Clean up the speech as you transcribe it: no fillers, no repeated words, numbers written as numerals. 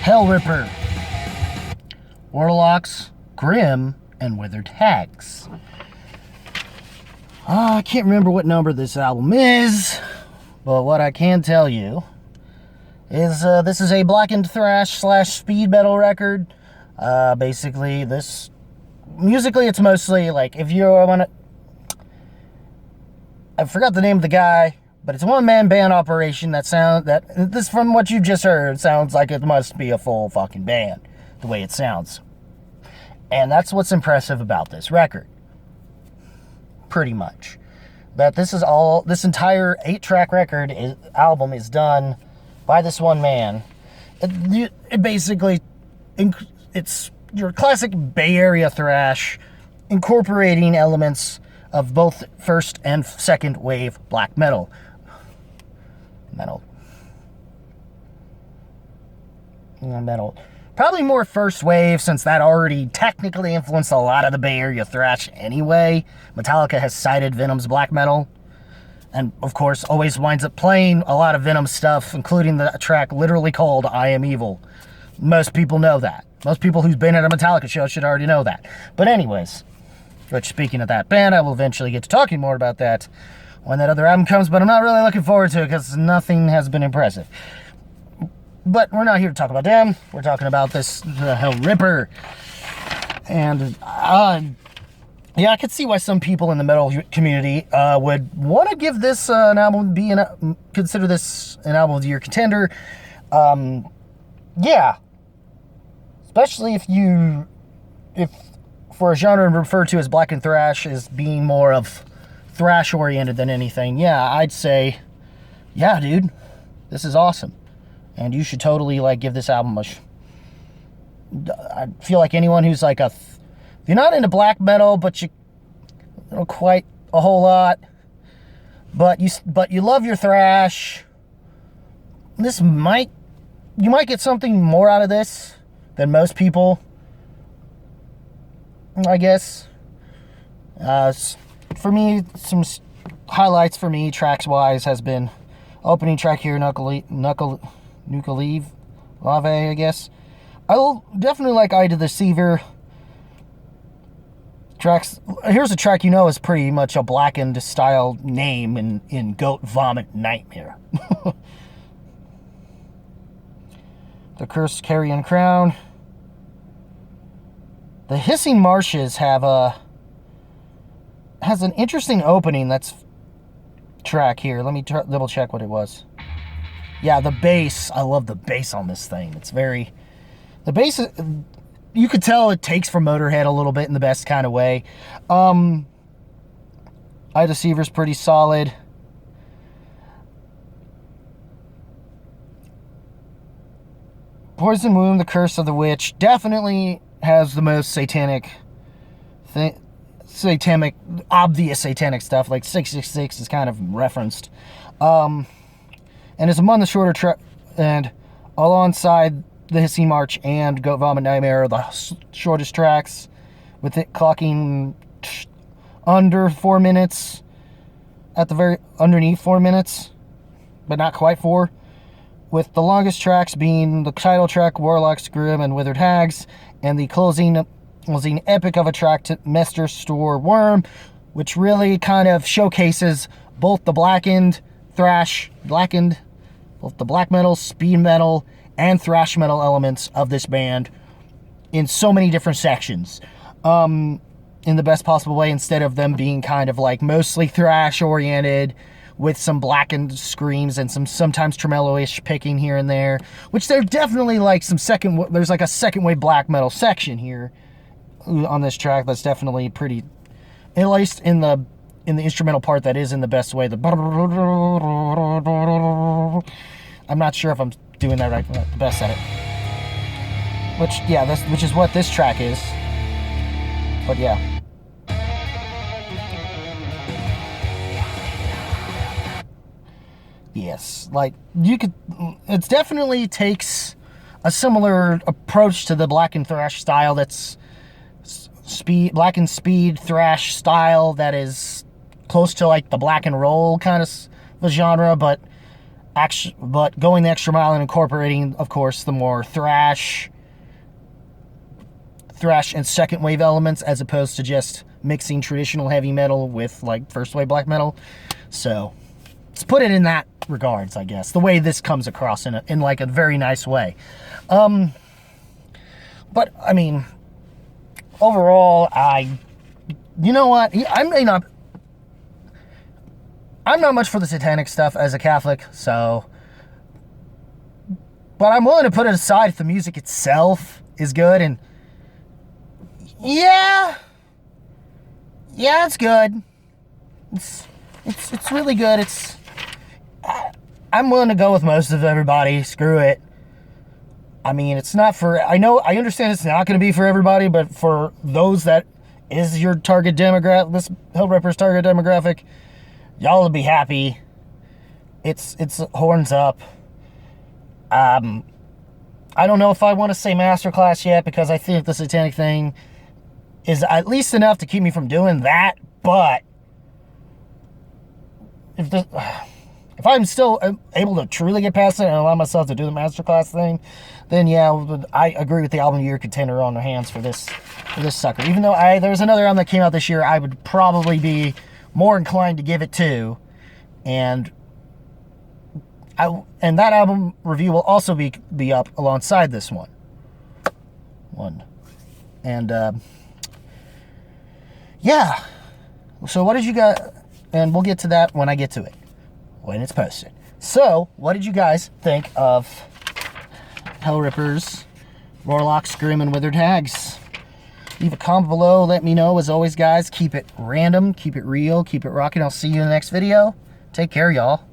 Hellripper, WARLOCKS, Grim, and Withered HAGS. I can't remember what number this album is, but what I can tell you is this is a blackened thrash / speed metal record. Basically, this musically it's mostly like, if you want to, I forgot the name of the guy, but it's a one-man band operation this, from what you just heard, sounds like it must be a full fucking band, the way it sounds. And that's what's impressive about this record. Pretty much. That this entire 8-track record album is done by this one man. It basically, it's your classic Bay Area thrash, incorporating elements of both first and second wave black metal. Probably more first wave, since that already technically influenced a lot of the Bay Area thrash anyway. Metallica has cited Venom's black metal, and of course always winds up playing a lot of Venom stuff, including the track literally called I Am Evil. Most people know that. Most people who've been at a Metallica show should already know that. But anyways, which, speaking of that band, I will eventually get to talking more about that when that other album comes, but I'm not really looking forward to it because nothing has been impressive. But we're not here to talk about them. We're talking about this Hellripper. And yeah, I could see why some people in the metal community would want to give this an album, consider this an album of the year contender. Yeah, especially if for a genre referred to as black and thrash as being more of thrash oriented than anything, yeah, I'd say, yeah, dude, this is awesome, and you should totally give this album a I feel like anyone who's if you're not into black metal, but you don't quite a whole lot, but you love your thrash, you might get something more out of this than most people, I guess. For me, some highlights for me, tracks-wise, has been opening track here, Nuka Leave, Lave, I guess. I definitely like Eye to the Deceiver. Tracks. Here's a track is pretty much a blackened style name in Goat Vomit Nightmare. The Cursed Carrion Crown. The Hissing Marshes has an interesting opening. That's track here. Let me double check what it was. Yeah, the bass. I love the bass on this thing. The bass, you could tell it takes from Motorhead a little bit in the best kind of way. Eye Deceiver's pretty solid. Poison Wound, The Curse of the Witch, definitely has the most obvious satanic stuff, like 666 is kind of referenced. And it's among the shorter track, and alongside the Hissing March and Goat Vomit Nightmare are the shortest tracks, with it clocking under 4 minutes, underneath 4 minutes, but not quite 4. With the longest tracks being the title track, WARLOCKS, Grim, and Withered HAGS, and the closing epic of a track to Mester Store Worm, which really kind of showcases both the both the black metal, speed metal, and thrash metal elements of this band in so many different sections, in the best possible way, instead of them being kind of mostly thrash oriented with some blackened screams and sometimes tremolo-ish picking here and there, which they're definitely there's a second wave black metal section here on this track that's definitely pretty, at least in the instrumental part, that is in the best way. I'm not sure if I'm doing that right, the best at it. Which is what this track is. But yeah. Yes, it definitely takes a similar approach to the black and thrash style. That's black and speed thrash style that is close to the black and roll kind of genre, but but going the extra mile and incorporating, of course, the more thrash and second wave elements, as opposed to just mixing traditional heavy metal with like first wave black metal. So let's put it in that regards, I guess, the way this comes across in like a very nice way. But I mean, overall, you know what, I'm not much for the satanic stuff as a Catholic, so, but I'm willing to put it aside if the music itself is good. And yeah, it's good. It's really good. I'm willing to go with most of everybody. Screw it. I mean, it's not for, I understand it's not going to be for everybody, but for those that is your target demographic, this Hellripper's target demographic, y'all will be happy. It's horns up. I don't know if I want to say masterclass yet, because I think the satanic thing is at least enough to keep me from doing that. But if I'm still able to truly get past it and allow myself to do the masterclass thing, then yeah, I agree with the album of the year contender on their hands for this sucker. Even though there's another album that came out this year I would probably be more inclined to give it to, and that album review will also be up alongside this one. And yeah. So what did you got? And we'll get to that when I get to it, when it's posted. So what did you guys think of Hellripper's Warlocks, Grim, and Withered Hags? Leave a comment below. Let me know. As always, guys, keep it random, keep it real, keep it rocking. I'll see you in the next video. Take care, y'all.